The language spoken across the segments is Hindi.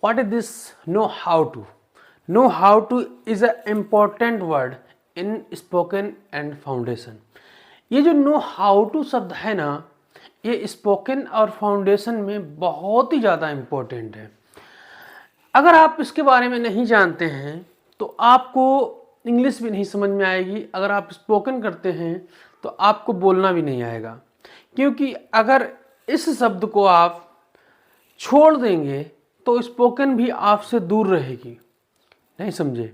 What is this know how to? Know how to is a important word in spoken and foundation. ये जो नो हाउ टू शब्द है ना, ये स्पोकन और फाउंडेशन में बहुत ही ज़्यादा इम्पोर्टेंट है। अगर आप इसके बारे में नहीं जानते हैं तो आपको इंग्लिश भी नहीं समझ में आएगी। अगर आप स्पोकन करते हैं तो आपको बोलना भी नहीं आएगा, क्योंकि अगर इस शब्द को आप छोड़ देंगे तो स्पोकन भी आपसे दूर रहेगी। नहीं समझे?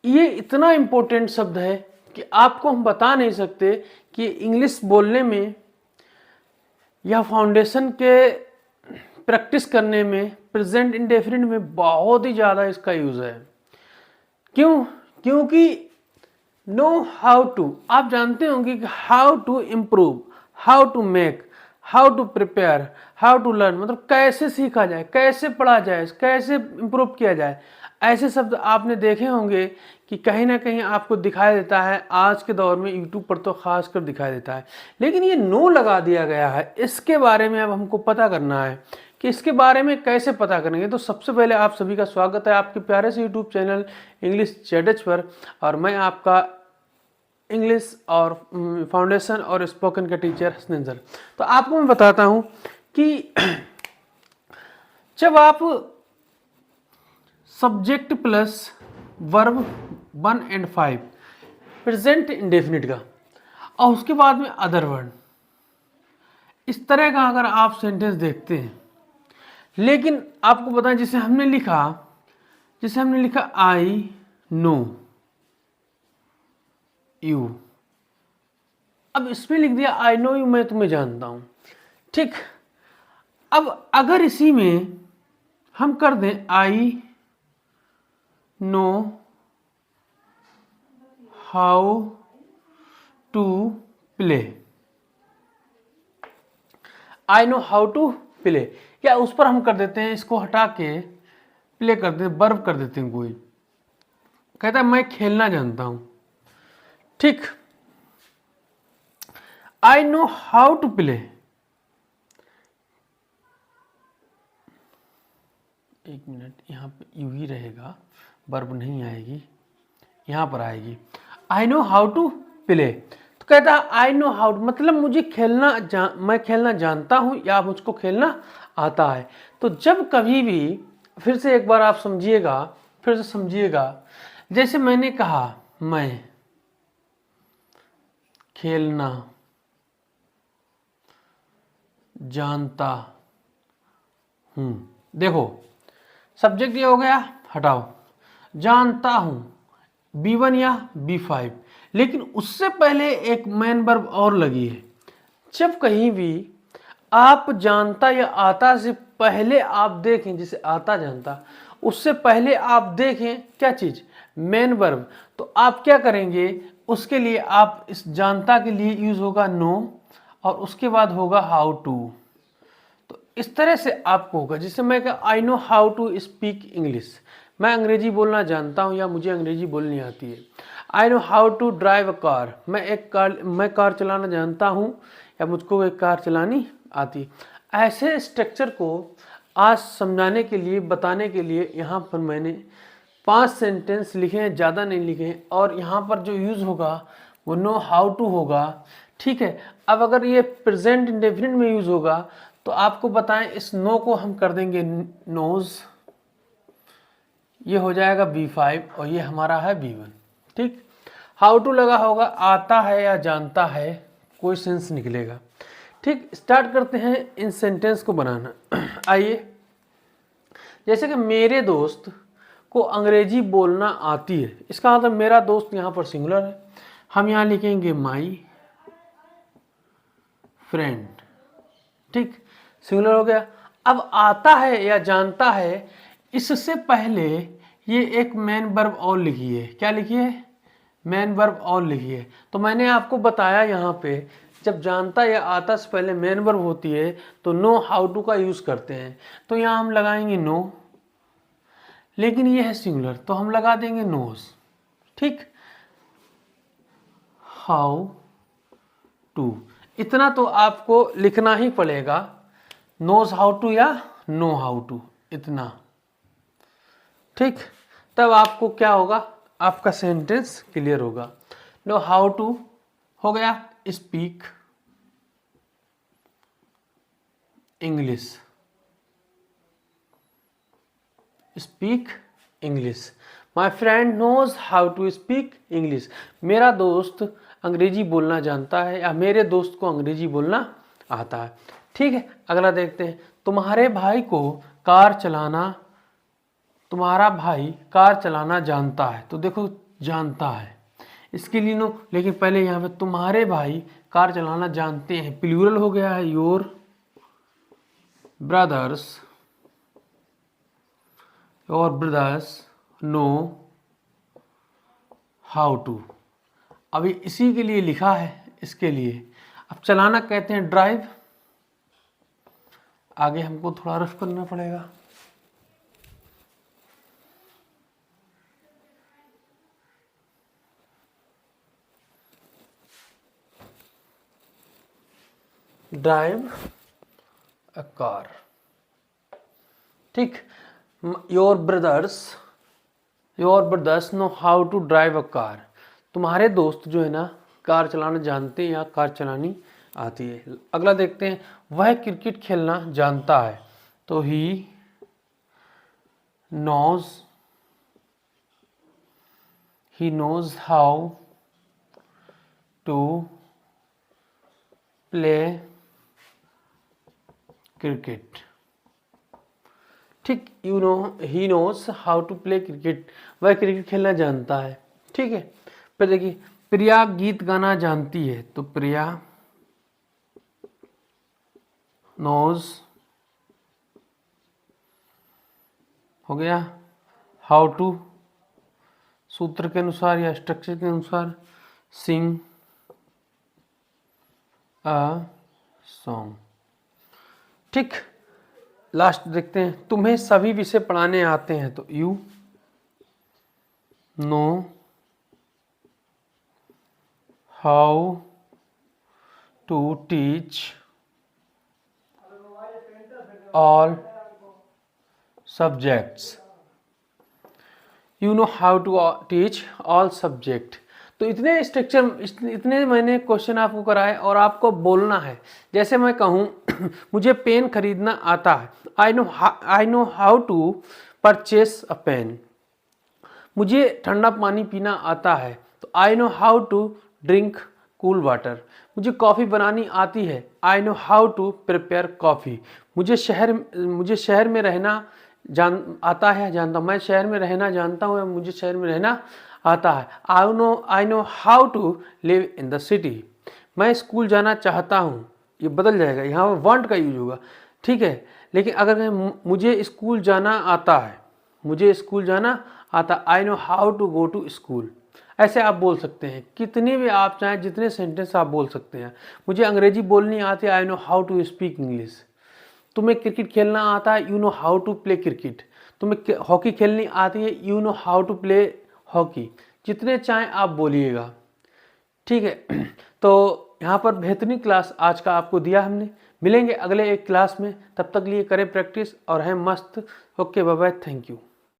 ये इतना इम्पोर्टेंट शब्द है कि आपको हम बता नहीं सकते कि इंग्लिश बोलने में या फाउंडेशन के प्रैक्टिस करने में, प्रेजेंट इंडेफिनिट में बहुत ही ज़्यादा इसका यूज़ है। क्यों? क्योंकि नो हाउ टू, आप जानते होंगे कि how to improve, how to make, how to prepare, how to learn, मतलब कैसे सीखा जाए, कैसे पढ़ा जाए, कैसे इम्प्रूव किया जाए। ऐसे शब्द आपने देखे होंगे कि कहीं ना कहीं आपको दिखाई देता है। आज के दौर में यूट्यूब पर तो खास कर दिखाई देता है। लेकिन ये नो लगा दिया गया है, इसके बारे में अब हमको पता करना है कि इसके बारे में कैसे पता करेंगे। तो सबसे पहले आप सभी का स्वागत है आपके प्यारे से यूट्यूब चैनल इंग्लिश जेड पर, और मैं आपका इंग्लिश और फाउंडेशन और स्पोकन का टीचर हसनैन सर। तो आपको मैं बताता हूँ कि जब आप सब्जेक्ट प्लस वर्ब 1 और 5 प्रेजेंट इंडेफिनिट का और उसके बाद में अदर वर्ड, इस तरह का अगर आप सेंटेंस देखते हैं, लेकिन आपको बताएं जिसे हमने लिखा आई नो यू, अब इसमें लिख दिया आई नो यू, मैं तुम्हें जानता हूं। ठीक, अब अगर इसी में हम कर दें I know how to play, I know how to play, या उस पर हम कर देते हैं, इसको हटा के प्ले कर देते, वर्ब कर देते हैं। कोई कहता है मैं खेलना जानता हूं। ठीक, I know how to play, एक मिनट, यहाँ पे यू ही रहेगा, वर्ब नहीं आएगी, यहाँ पर आएगी I know how to play. तो कहता है आई नो हाउ, मतलब मुझे मैं खेलना जानता हूँ या मुझको खेलना आता है। तो जब कभी भी, फिर से एक बार आप समझिएगा, फिर से समझिएगा, जैसे मैंने कहा मैं खेलना जानता हूं, देखो सब्जेक्ट ये हो गया, हटाओ, जानता हूं B1 या B5, लेकिन उससे पहले एक मेन वर्ब और लगी है। जब कहीं भी आप जानता या आता से पहले आप देखें, जैसे आता जानता, उससे पहले आप देखें क्या चीज, मेन वर्ब, तो आप क्या करेंगे, उसके लिए आप इस जानता के लिए यूज होगा नो, और उसके बाद होगा हाउ टू। तो इस तरह से आपको होगा, जिससे मैं कहा I know how to speak English, मैं अंग्रेजी बोलना जानता हूँ या मुझे अंग्रेजी बोलनी आती है। I know how to drive a car, मैं कार चलाना जानता हूँ या मुझको एक कार चलानी आती। ऐसे स्ट्रक्चर को आज समझाने के लिए, बताने के लिए यहाँ पर मैंने 5 सेंटेंस लिखे हैं, ज़्यादा नहीं लिखे हैं, और यहाँ पर जो यूज़ होगा वो नो हाउ टू होगा। ठीक है, अब अगर ये प्रेजेंट इंडेफिनिट में यूज़ होगा तो आपको बताएं, इस नो को हम कर देंगे नोज, ये हो जाएगा B5 और ये हमारा है B1। ठीक, हाउ टू लगा होगा, आता है या जानता है, कोई सेंस निकलेगा। ठीक, स्टार्ट करते हैं इन सेंटेंस को बनाना। आइए, जैसे कि मेरे दोस्त को अंग्रेजी बोलना आती है, इसका मतलब मेरा दोस्त यहाँ पर सिंगुलर है, हम यहाँ लिखेंगे माई फ्रेंड। ठीक, सिंगुलर हो गया। अब आता है या जानता है, इससे पहले ये एक मेन वर्ब और लिखी है, क्या लिखी है, मेन वर्ब और लिखी है। तो मैंने आपको बताया यहाँ पे, जब जानता या आता से पहले मेन वर्ब होती है तो नो हाउ टू का यूज करते हैं। तो यहाँ हम लगाएंगे नो, लेकिन ये है सिंगुलर तो हम लगा देंगे नोज। ठीक, हाउ टू, इतना तो आपको लिखना ही पड़ेगा, नोज हाउ टू या नो हाउ टू, इतना। ठीक, तब आपको क्या होगा, आपका सेंटेंस क्लियर होगा। नो हाउ टू हो गया speak English, speak English. My friend knows how to speak English, मेरा दोस्त अंग्रेजी बोलना जानता है या मेरे दोस्त को अंग्रेजी बोलना आता है। ठीक है, अगला देखते हैं। तुम्हारे भाई को कार चलाना, तुम्हारा भाई कार चलाना जानता है, तो देखो जानता है इसके लिए नो, लेकिन पहले यहाँ पे तुम्हारे भाई कार चलाना जानते हैं, प्लूरल हो गया है। Your brothers, your brothers know how to, अभी इसी के लिए लिखा है, इसके लिए। अब चलाना कहते हैं ड्राइव, आगे हमको थोड़ा रफ करना पड़ेगा। ड्राइव अ कार, ठीक। Your brothers know how to drive a car, तुम्हारे दोस्त जो है ना कार चलाना जानते हैं या कार चलानी आती है। अगला देखते हैं, वह क्रिकेट खेलना जानता है, तो he knows how to play cricket, ठीक। He knows how to play cricket, वह क्रिकेट खेलना जानता है, ठीक है। फिर देखिए, प्रिया गीत गाना जानती है, तो प्रिया नोज हो गया हाउ टू, सूत्र के अनुसार या स्ट्रक्चर के अनुसार, सिंग अ सॉन्ग, ठीक। लास्ट देखते हैं, तुम्हें सभी विषय पढ़ाने आते हैं, तो you know how to teach all subjects, you know how to teach all subject. तो इतने स्ट्रक्चर, इतने मैंने क्वेश्चन आपको कराए और आपको बोलना है। जैसे मैं कहूँ मुझे पेन खरीदना आता है, I know how to purchase a pen. मुझे ठंडा पानी पीना आता है, तो I know how to drink cool water. मुझे कॉफ़ी बनानी आती है, I know how to prepare coffee. मुझे शहर में रहना आता है, जानता हूँ, मैं शहर में रहना जानता हूँ, मुझे शहर में रहना आता है, I know how to live in the city. मैं स्कूल जाना चाहता हूँ, ये बदल जाएगा, यहाँ पर वांट का यूज होगा, ठीक है। लेकिन अगर मुझे स्कूल जाना आता है, मुझे स्कूल जाना आता, I know how to go to school. ऐसे आप बोल सकते हैं, कितने भी आप चाहें, जितने सेंटेंस आप बोल सकते हैं। मुझे अंग्रेजी बोलनी आती है, I know how to speak English. तुम्हें क्रिकेट खेलना आता है, you know how to play cricket. तुम्हें हॉकी खेलनी आती है, you know how to play hockey. जितने चाहें आप बोलिएगा, ठीक है। तो यहाँ पर बेहतरीन क्लास आज का आपको दिया हमने। मिलेंगे अगले एक क्लास में, तब तक लिए करें प्रैक्टिस और हैं मस्त। Okay, bye bye, thank you.